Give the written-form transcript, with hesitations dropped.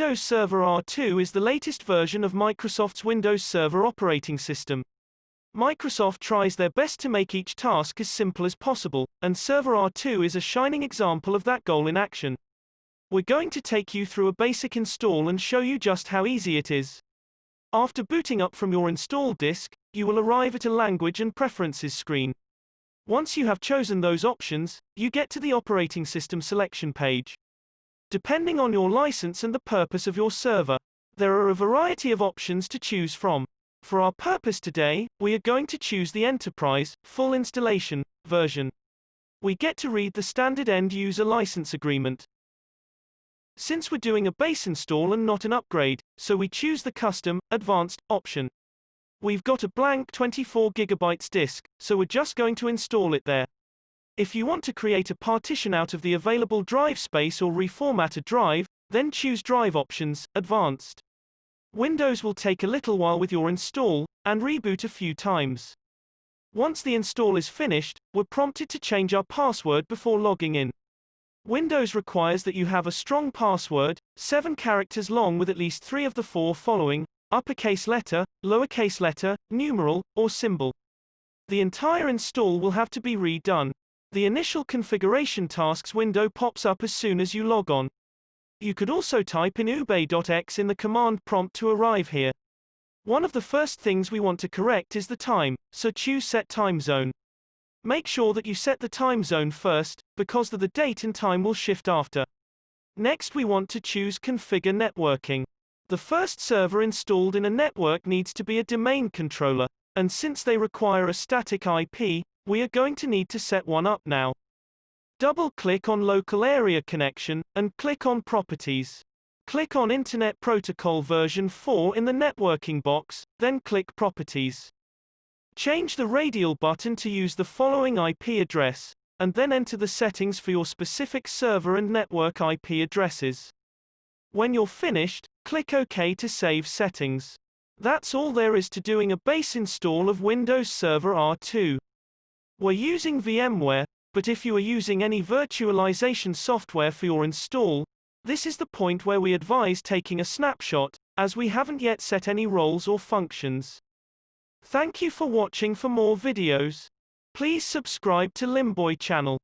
Windows Server R2 is the latest version of Microsoft's Windows Server operating system. Microsoft tries their best to make each task as simple as possible, and Server R2 is a shining example of that goal in action. We're going to take you through a basic install and show you just how easy it is. After booting up from your install disk, you will arrive at a Language and Preferences screen. Once you have chosen those options, you get to the operating system selection page. Depending on your license and the purpose of your server, there are a variety of options to choose from. For our purpose today, we are going to choose the Enterprise, Full Installation, version. We get to read the standard end-user license agreement. Since we're doing a base install and not an upgrade, so we choose the Custom, Advanced, option. We've got a blank 24 GB disk, so we're just going to install it there. If you want to create a partition out of the available drive space or reformat a drive, then choose Drive Options, Advanced. Windows will take a little while with your install, and reboot a few times. Once the install is finished, we're prompted to change our password before logging in. Windows requires that you have a strong password, 7 characters long with at least 3 of the 4 following: uppercase letter, lowercase letter, numeral, or symbol. The entire install will have to be redone. The initial configuration tasks window pops up as soon as you log on. You could also type in ube.x in the command prompt to arrive here. One of the first things we want to correct is the time, so choose Set Time Zone. Make sure that you set the time zone first, because the date and time will shift after. Next we want to choose Configure Networking. The first server installed in a network needs to be a domain controller, and since they require a static IP, we are going to need to set one up now. Double-click on Local Area Connection, and click on Properties. Click on Internet Protocol version 4 in the networking box, then click Properties. Change the radial button to use the following IP address, and then enter the settings for your specific server and network IP addresses. When you're finished, click OK to save settings. That's all there is to doing a base install of Windows Server R2. We're using VMware, but if you are using any virtualization software for your install, this is the point where we advise taking a snapshot, as we haven't yet set any roles or functions. Thank you for watching. For more videos, please subscribe to Limboy channel.